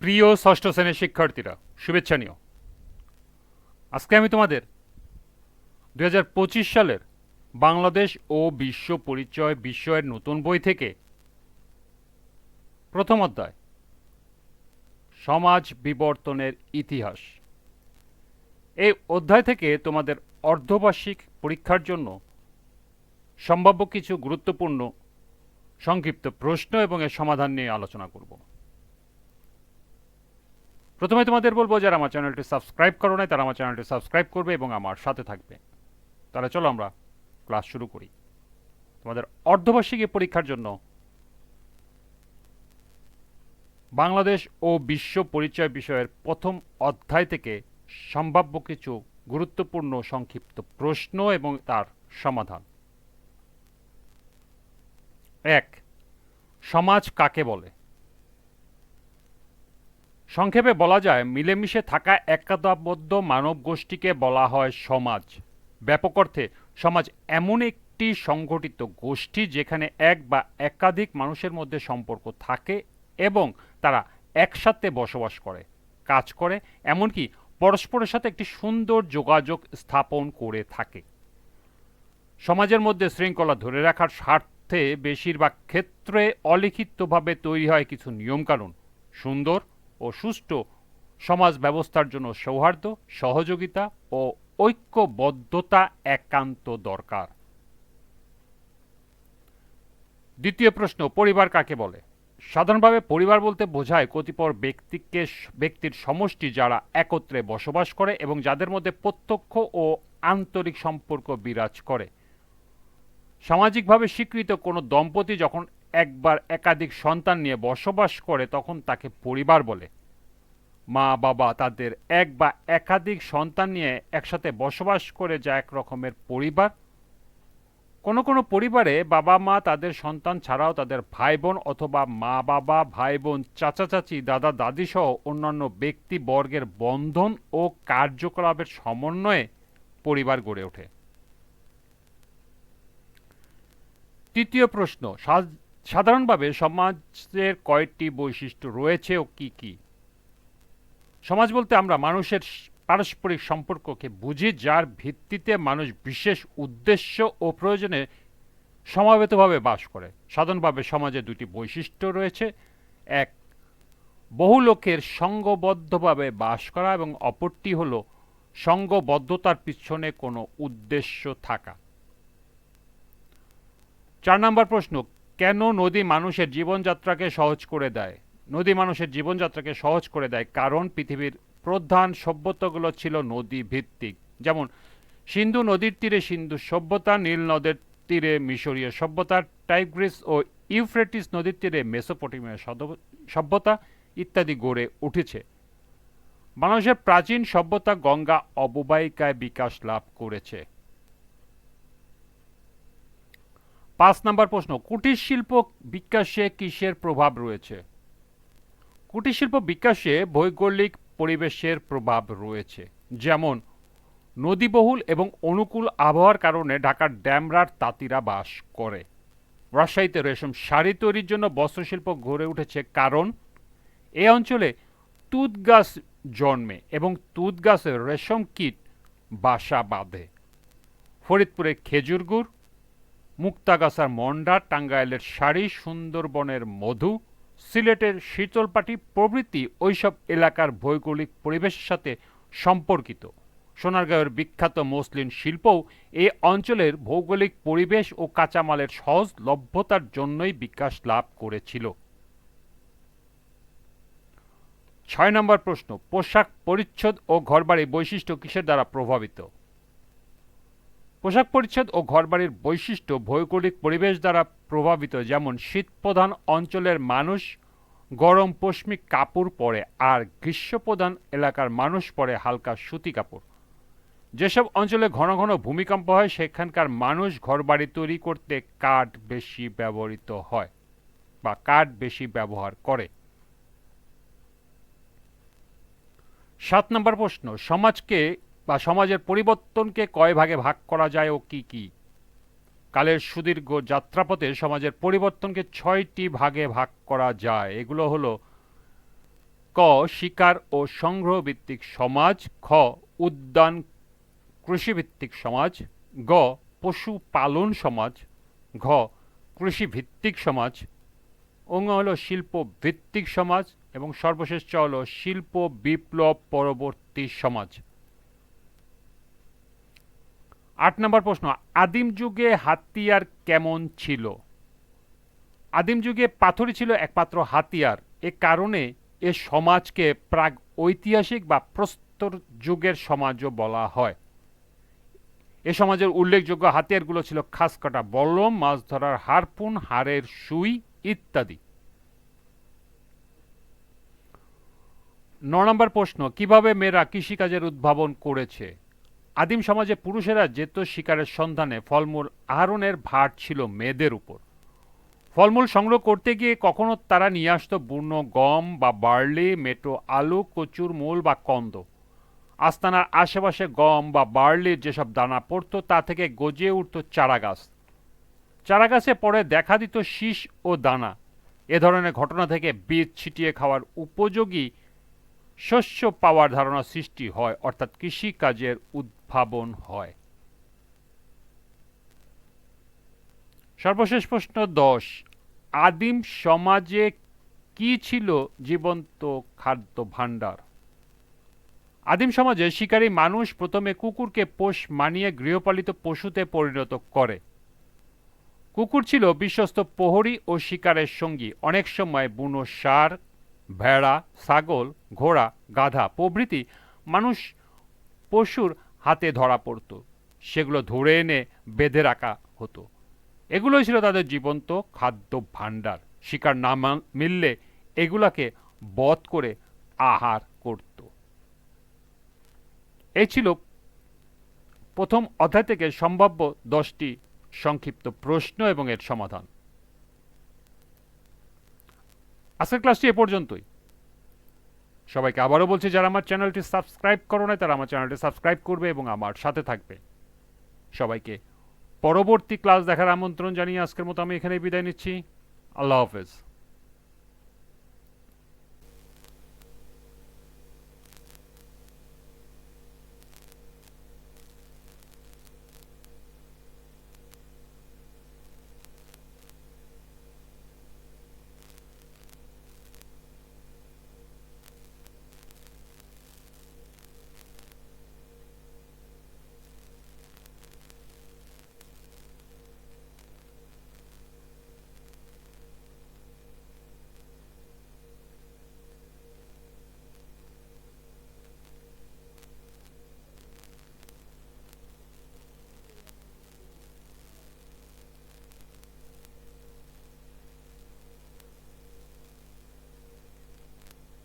প্রিয় ষষ্ঠ শ্রেণীর শিক্ষার্থীরা, শুভেচ্ছা নিও। আজকে আমি তোমাদের 2025 সালের বাংলাদেশ ও বিশ্ব পরিচয় বিষয়ের নতুন বই থেকে প্রথম অধ্যায় সমাজ বিবর্তনের ইতিহাস, এই অধ্যায় থেকে তোমাদের অর্ধবার্ষিক পরীক্ষার জন্য সম্ভাব্য কিছু গুরুত্বপূর্ণ সংক্ষিপ্ত প্রশ্ন এবং এর সমাধান নিয়ে আলোচনা করব। প্রথমে তোমাদের বলবো, যারা আমার চ্যানেলটি সাবস্ক্রাইব করো নাই তারা আমার চ্যানেলটি সাবস্ক্রাইব করবে এবং আমার সাথে থাকবে। তাহলে চলো আমরা ক্লাস শুরু করি। তোমাদের অর্ধবার্ষিকী পরীক্ষার জন্য বাংলাদেশ ও বিশ্ব পরিচয় বিষয়ের প্রথম অধ্যায় থেকে সম্ভাব্য কিছু গুরুত্বপূর্ণ সংক্ষিপ্ত প্রশ্ন এবং তার সমাধান। 1. সমাজ কাকে বলে? সংক্ষেপে বলা যায়, মিলেমিশে থাকা একতাবদ্ধ মানব গোষ্ঠীকে বলা হয় সমাজ। ব্যাপক অর্থে সমাজ এমন একটি সংগঠিত গোষ্ঠী যেখানে এক বা একাধিক মানুষের মধ্যে সম্পর্ক থাকে এবং তারা একসাথে বসবাস করে, কাজ করে, এমনকি পরস্পরের সাথে একটি সুন্দর যোগাযোগ স্থাপন করে থাকে। সমাজের মধ্যে শৃঙ্খলা ধরে রাখার স্বার্থে বেশিরভাগ ক্ষেত্রে অলিখিতভাবে তৈরি হয় কিছু নিয়মকানুন। সুন্দর ও সুষ্ঠু সমাজ ব্যবস্থার জন্য সৌহার্দ্য, সহযোগিতা ও ঐক্যবদ্ধতা একান্ত দরকার। দ্বিতীয় প্রশ্ন, পরিবার কাকে বলে? সাধারণভাবে পরিবার বলতে বোঝায় কতিপয় ব্যক্তির সমষ্টি যারা একত্রে বসবাস করে এবং যাদের মধ্যে প্রত্যক্ষ ও আন্তরিক সম্পর্ক বিরাজ করে। সামাজিকভাবে স্বীকৃত কোনো দম্পতি যখন একবার একাধিক সন্তান নিয়ে বসবাস করে তখন তাকে পরিবার বলে। মা বাবা তাদের এক বা একাধিক সন্তান নিয়ে একসাথে বসবাস করে যা এক রকমের পরিবার। কোনো কোনো পরিবারে বাবা মা তাদের সন্তান ছাড়াও তাদের ভাই বোন অথবা মা বাবা, ভাই বোন, চাচা চাচি, দাদা দাদি সহ অন্যান্য ব্যক্তি বর্গের বন্ধন ও কার্যকলাপের সমন্বয়ে পরিবার গড়ে ওঠে। তৃতীয় প্রশ্ন, সাধারণভাবে সমাজের কয়টি বৈশিষ্ট্য রয়েছে ও কি কি? সমাজ বলতে আমরা মানুষের পারস্পরিক সম্পর্ককে বুঝি, যার ভিত্তিতে মানুষ বিশেষ উদ্দেশ্য ও প্রয়োজনে সমাবেতভাবে বাস করে। সাধারণভাবে সমাজে দুটি বৈশিষ্ট্য রয়েছে: এক, বহু লোকের সংঘবদ্ধভাবে বাস করা এবং অপরটি হল সংঘবদ্ধতার পিছনে কোনো উদ্দেশ্য থাকা। 4 নম্বর প্রশ্ন, কেন নদী মানুষের জীবনযাত্রাকে সহজ করে দেয়? নদী মানুষের জীবনযাত্রাকে সহজ করে দেয় কারণ পৃথিবীর প্রধান সভ্যতাগুলো ছিল নদী ভিত্তিক, যেমন সিন্ধু নদীর তীরে সিন্ধু সভ্যতা, নীল নদের তীরে মিশরীয় সভ্যতা, টাইগ্রিস ও ইউফ্রেটিস নদীর তীরে মেসোপটেমিয়া সভ্যতা ইত্যাদি গড়ে উঠেছে। মানুষের প্রাচীন সভ্যতা গঙ্গা অববাহিকায় বিকাশ লাভ করেছে। 5 নম্বর প্রশ্ন, কুটির শিল্প বিকাশে কিসের প্রভাব রয়েছে? কুটির শিল্প বিকাশে ভৌগোলিক পরিবেশের প্রভাব রয়েছে, যেমন নদীবহুল এবং অনুকূল আবহাওয়ার কারণে ঢাকার ড্যামরার তাঁতিরা বাস করে। রাজশাহীতে রেশম শাড়ি তৈরির জন্য বস্ত্রশিল্প গড়ে উঠেছে কারণ এই অঞ্চলে তুঁত গাছ জন্মে এবং তুঁত গাছের রেশম কীট বাসা বাঁধে। ফরিদপুরে খেজুর গুড়, মুক্তাগাছার মন্ডা, টাঙ্গাইলের শাড়ি, সুন্দরবনের মধু, সিলেটের শীতলপাটি প্রভৃতি ওইসব এলাকার ভৌগোলিক পরিবেশের সাথে সম্পর্কিত। সোনারগাঁয়ের বিখ্যাত মসলিন শিল্পও এই অঞ্চলের ভৌগোলিক পরিবেশ ও কাঁচামালের সহজলভ্যতার জন্যই বিকাশ লাভ করেছিল। 6 নম্বর প্রশ্ন, পোশাক পরিচ্ছদ ও ঘরবাড়ির বৈশিষ্ট্য কিসের দ্বারা প্রভাবিত? পোশাক পরিচ্ছদ ও ঘরবাড়ির বৈশিষ্ট্য ভৌগোলিক পরিবেশ দ্বারা প্রভাবিত, যেমন শীতপ্রধান অঞ্চলের মানুষ গরম পশমি কাপড় পরে আর গ্রীষ্মপ্রধান এলাকার মানুষ পরে হালকা সুতি কাপড়। যেসব অঞ্চলে ঘন ঘন ভূমিকম্প হয় সেখানকার মানুষ ঘরবাড়ি তৈরি করতে কাঠ বেশি ব্যবহৃত হয় বা কাঠ বেশি ব্যবহার করে। 7 নম্বর প্রশ্ন, সমাজকে বা সমাজের পরিবর্তনকে কয় ভাগে ভাগ করা যায় ও কি কি? কালের সুদীর্ঘ যাত্রাপথে সমাজের পরিবর্তনকে 6টি ভাগে ভাগ করা যায়। এগুলো হলো ক শিকার ও সংগ্রহ ভিত্তিক সমাজ, খ উদ্যান কৃষিভিত্তিক সমাজ, গ পশুপালন সমাজ, ঘ কৃষি ভিত্তিক সমাজ, অঙ্গ হলো শিল্প ভিত্তিক সমাজ এবং সর্বশেষ চ হলো শিল্প বিপ্লব পরবর্তী সমাজ। ৮ নম্বর প্রশ্ন, আদিম যুগে হাতিয়ার কেমন ছিল? আদিম যুগে পাথরই ছিল একমাত্র হাতিয়ার। এ কারণে এ সমাজকে প্রাগ ঐতিহাসিক বা প্রস্তর যুগের সমাজও বলা হয়। এ সমাজের উল্লেখযোগ্য হাতিয়ারগুলো ছিল খাস কাটা বল্লম, মাছ ধরার হারপুন, হাড়ের সুই ইত্যাদি। ৯ নম্বর প্রশ্ন, কিভাবে মেয়েরা কৃষিকাজের উদ্ভাবন করেছে? আদিম সমাজে পুরুষেরা যেত শিকারের সন্ধানে, ফলমূল আহরণের ভার ছিল মেয়েদের উপর। ফলমূল সংগ্রহ করতে গিয়ে কখনো তারা নিয়ে আসতো বুনো গম বা বার্লি, মেটো আলু, কচুর মূল বা কন্দ। আস্তানার আশেপাশে গম বা বার্লির যেসব দানা পড়তো তা থেকে গজিয়ে উঠত চারা গাছ। চারা গাছে পরে দেখা দিত শীষ ও দানা। এ ধরনের ঘটনা থেকে বীজ ছিটিয়ে খাওয়ার উপযোগী শস্য পাওয়ার ধারণা সৃষ্টি হয়, অর্থাৎ কৃষিকাজের উদ্ভাবন হয়। সর্বশেষ প্রশ্ন ১০, আদিম সমাজে কি ছিল জীবন্ত খাদ্য ভাণ্ডার? আদিম সমাজে শিকারী মানুষ প্রথমে কুকুরকে পোষ মানিয়ে গৃহপালিত পশুতে পরিণত করে। কুকুর ছিল বিশ্বস্ত প্রহরী ও শিকারের সঙ্গী। অনেক সময় বুনো ষাঁড়, ভেড়া, ছাগল, ঘোড়া, গাধা প্রভৃতি মানুষ পশুর হাতে ধরা পড়ত। সেগুলো ধরে এনে বেঁধে রাখা হতো। এগুলোই ছিল তাদের জীবন্ত খাদ্য ভাণ্ডার। শিকার না মিললে এগুলাকে বধ করে আহার করত। এই ছিল প্রথম অধ্যায় থেকে সম্ভাব্য 10টি সংক্ষিপ্ত প্রশ্ন এবং এর সমাধান। আজকের ক্লাসটি এ পর্যন্তই। সবাইকে আবারও বলছি, যারা আমার চ্যানেলটি সাবস্ক্রাইব করো না তারা আমার চ্যানেলটি সাবস্ক্রাইব করবে এবং আমার সাথে থাকবে। সবাইকে পরবর্তী ক্লাস দেখার আমন্ত্রণ জানিয়ে আজকের মতো আমি এখানেই বিদায় নিচ্ছি। আল্লাহ হাফেজ।